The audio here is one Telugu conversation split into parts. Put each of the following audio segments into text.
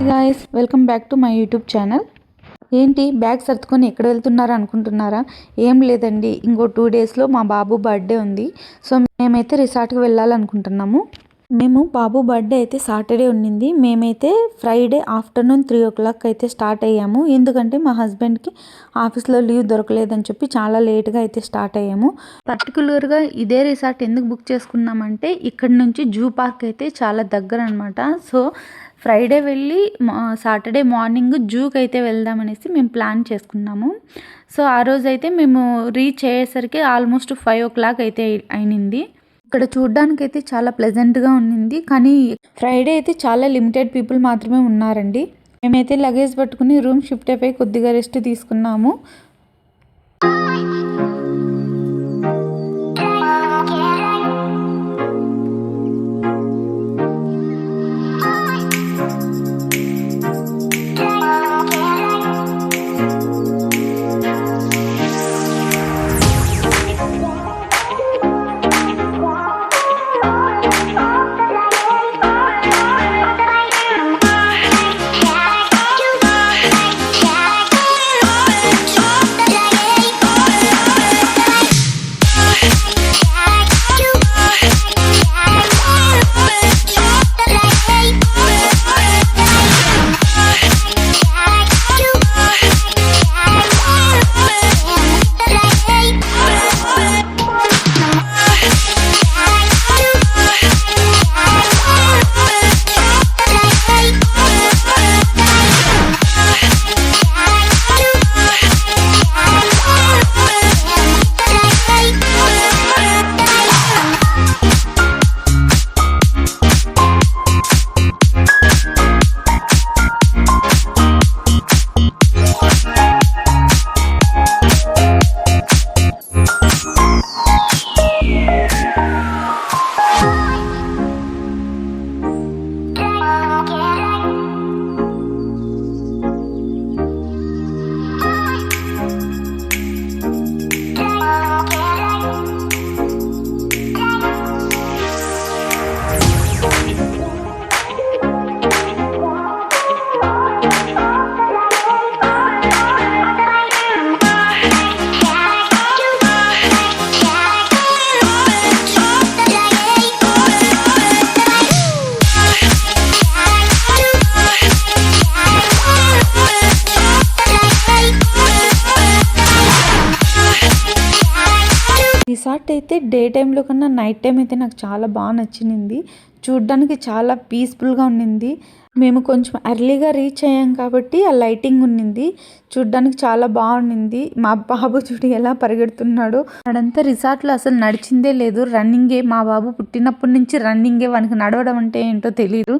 Guys, welcome back to my YouTube channel. ఏంటి బ్యాగ్ సర్దుకొని ఎక్కడ వెళ్తున్నారా అనుకుంటున్నారా? ఏం లేదండి, ఇంకో 2 డేస్లో మా బాబు బర్త్డే ఉంది. సో మేమైతే రిసార్ట్కి వెళ్ళాలనుకుంటున్నాము. మేము బాబు బర్త్డే అయితే సాటర్డే ఉన్నింది. మేమైతే ఫ్రైడే ఆఫ్టర్నూన్ 3 o'clock అయితే స్టార్ట్ అయ్యాము. ఎందుకంటే మా హస్బెండ్కి ఆఫీస్లో లీవ్ దొరకలేదని చెప్పి చాలా లేట్గా అయితే స్టార్ట్ అయ్యాము. పర్టికులర్గా ఇదే రిసార్ట్ ఎందుకు బుక్ చేసుకున్నామంటే ఇక్కడ నుంచి జూ పార్క్ అయితే చాలా దగ్గర అనమాట. సో ఫ్రైడే వెళ్ళి సాటర్డే మార్నింగ్ జూకి అయితే వెళ్దామనేసి మేము ప్లాన్ చేసుకున్నాము. సో ఆ రోజైతే మేము రీచ్ అయ్యేసరికి ఆల్మోస్ట్ 5 o'clock అయితే అయినింది. ఇక్కడ చూడ్డానికైతే చాలా ప్లెజెంట్గా ఉన్నింది. కానీ ఫ్రైడే అయితే చాలా లిమిటెడ్ పీపుల్ మాత్రమే ఉన్నారండి. మేమైతే లగేజ్ పట్టుకుని రూమ్ షిఫ్ట్ అయిపోయి కొద్దిగా రెస్ట్ తీసుకున్నాము. రిసార్ట్ అయితే డే టైంలో కన్నా నైట్ టైం అయితే నాకు చాలా బాగా నచ్చింది. చూడ్డానికి చాలా పీస్ఫుల్గా ఉన్నింది. మేము కొంచెం ఎర్లీగా రీచ్ అయ్యాం కాబట్టి ఆ లైటింగ్ ఉన్నింది, చూడ్డానికి చాలా బాగుండింది. మా బాబు చూడు ఎలా పరిగెడుతున్నాడు. అడంతా రిసార్ట్లో అసలు నడిచిందే లేదు, రన్నింగే. మా బాబు పుట్టినప్పటి నుంచి రన్నింగే, వానికి నడవడం అంటే ఏంటో తెలియదు.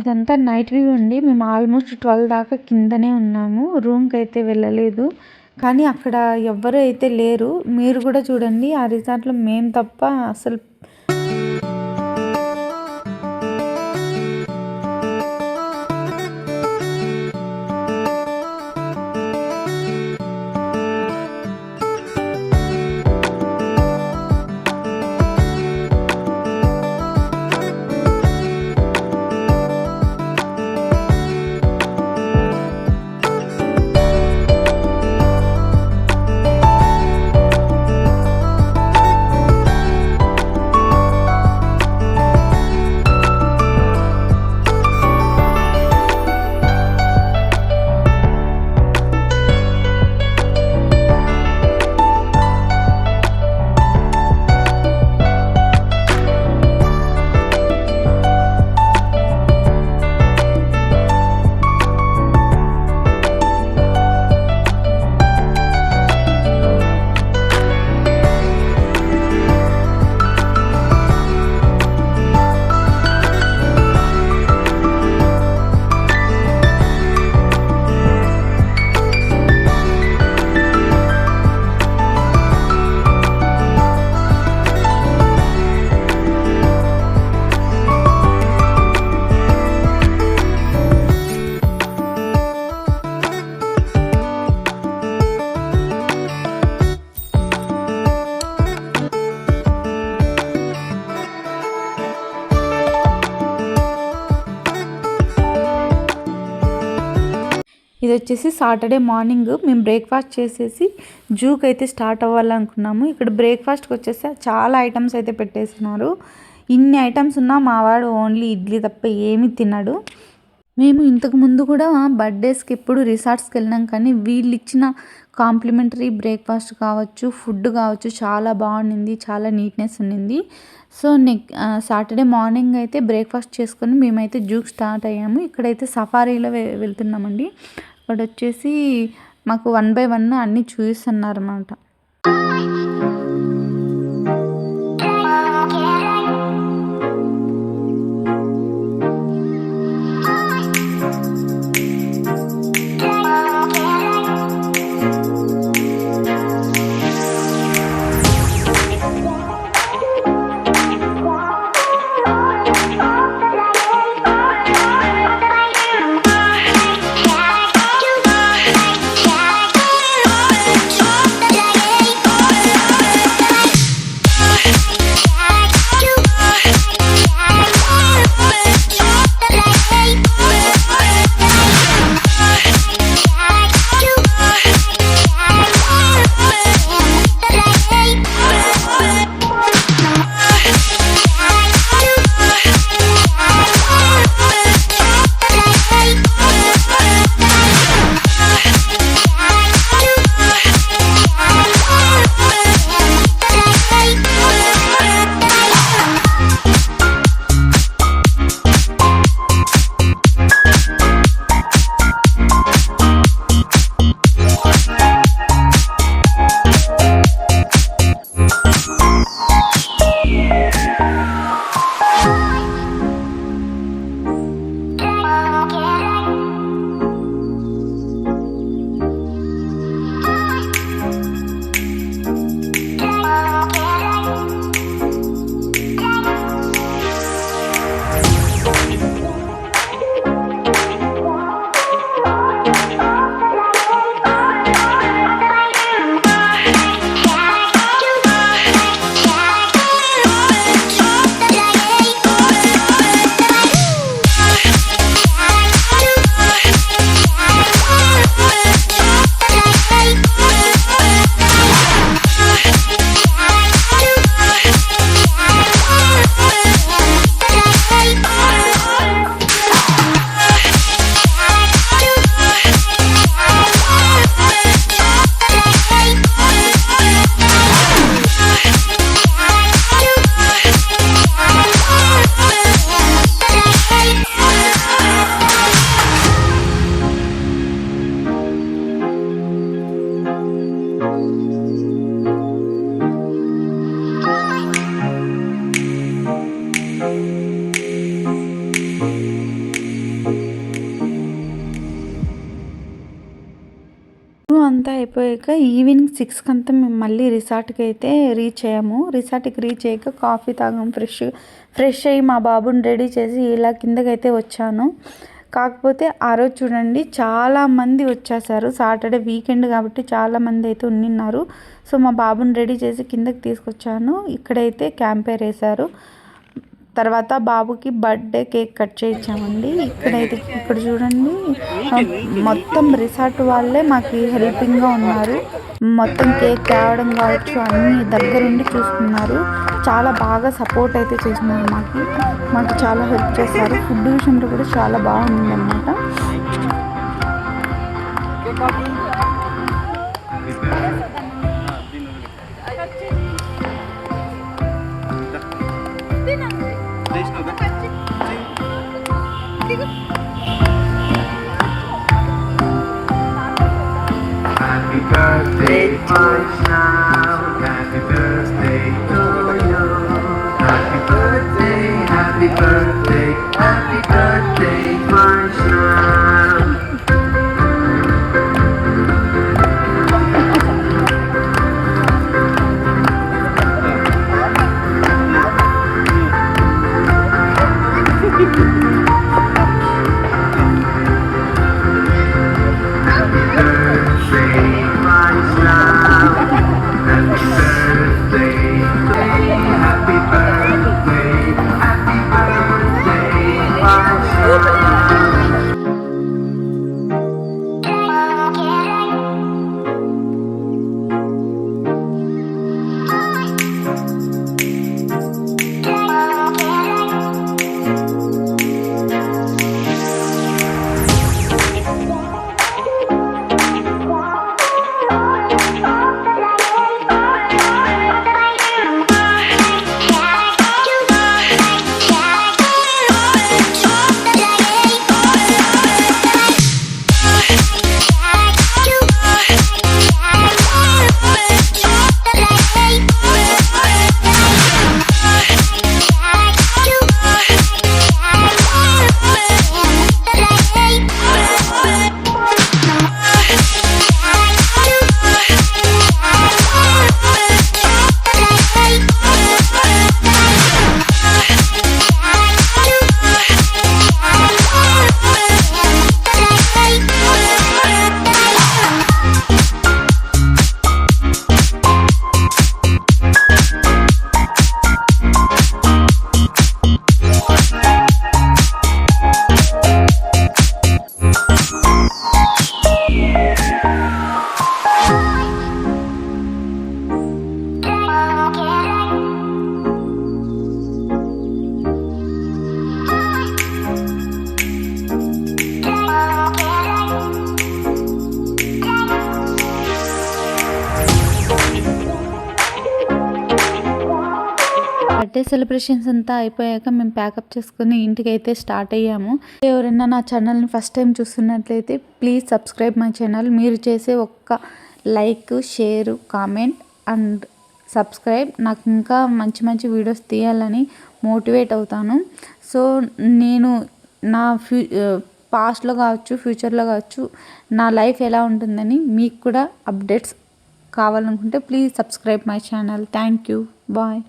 ఇదంతా నైట్ వ్యూ అండి. మేము ఆల్మోస్ట్ 12 దాకా కిందనే ఉన్నాము. రూమ్కి అయితే వెళ్ళలేదు. కానీ అక్కడ ఎవ్వరు అయితే లేరు. మీరు కూడా చూడండి, ఆ రిసార్ట్లో మేము తప్ప అసలు ఇది వచ్చేసి సాటర్డే మార్నింగ్ మేము బ్రేక్ఫాస్ట్ చేసేసి జూకి అయితే స్టార్ట్ అవ్వాలనుకున్నాము. ఇక్కడ బ్రేక్ఫాస్ట్కి వచ్చేసి చాలా ఐటమ్స్ అయితే పెట్టేస్తున్నారు. ఇన్ని ఐటమ్స్ ఉన్నా మావాడు ఓన్లీ ఇడ్లీ తప్ప ఏమీ తినడు. మేము ఇంతకు ముందు కూడా బర్త్డేస్కి ఎప్పుడు రిసార్ట్స్కి వెళ్ళినాం, కానీ వీళ్ళు ఇచ్చిన కాంప్లిమెంటరీ బ్రేక్ఫాస్ట్ కావచ్చు, ఫుడ్ కావచ్చు చాలా బాగుండింది, చాలా నీట్నెస్ ఉండింది. సో సాటర్డే మార్నింగ్ అయితే బ్రేక్ఫాస్ట్ చేసుకొని మేమైతే జూకి స్టార్ట్ అయ్యాము. ఇక్కడైతే సఫారీలో వెళ్తున్నామండి. అక్కడ వచ్చేసి మాకు 1 by 1 అన్నీ చూపిస్తున్నారు అన్నమాట. అయిపోయాక ఈవినింగ్ 6కి అంతా మేము మళ్ళీ రిసార్ట్కి అయితే రీచ్ అయ్యాము. రిసార్ట్కి రీచ్ అయ్యాక కాఫీ తాగాం, ఫ్రెష్ అయ్యి మా బాబుని రెడీ చేసి ఇలా కిందకైతే వచ్చాను. కాకపోతే ఆ రోజు చూడండి చాలామంది వచ్చేసారు. సాటర్డే వీకెండ్ కాబట్టి చాలామంది అయితే ఉన్నారు. సో మా బాబుని రెడీ చేసి కిందకి తీసుకొచ్చాను. ఇక్కడైతే క్యాంప్ ఫైర్ వేశారు. తర్వాత బాబుకి బర్త్డే కేక్ కట్ చేయించామండి. ఇక్కడ చూడండి మొత్తం రిసార్ట్ వాళ్ళే మాకు హెల్పింగ్గా ఉన్నారు. మొత్తం కేక్ తేవడం కావచ్చు అన్నీ దగ్గరుండి చూసుకున్నారు. చాలా బాగా సపోర్ట్ అయితే చేసినారు. మాకు చాలా హెల్ప్ చేశారు. ఫుడ్ విషయంలో కూడా చాలా బాగుంది అన్నమాట. Happy birthday, my child. Happy birthday to you. Happy birthday, happy birthday, happy birthday, my child. Birthday celebrations అంతా అయిపోయాక మేము ప్యాకప్ చేసుకుని ఇంటికి అయితే స్టార్ట్ అయ్యాము. ఎవరైనా నా ఛానల్ని ఫస్ట్ టైం చూస్తున్నట్లయితే ప్లీజ్ సబ్స్క్రైబ్ మై ఛానల్. మీరు చేసే ఒక్క like, share, comment and subscribe నాకు ఇంకా మంచి మంచి వీడియోస్ తీయాలని మోటివేట్ అవుతాను. సో నేను నా పాస్ట్లో కావచ్చు, ఫ్యూచర్లో కావచ్చు, నా లైఫ్ ఎలా ఉంటుందని మీకు కూడా అప్డేట్స్ కావాలనుకుంటే please subscribe my channel. Thank you. Bye.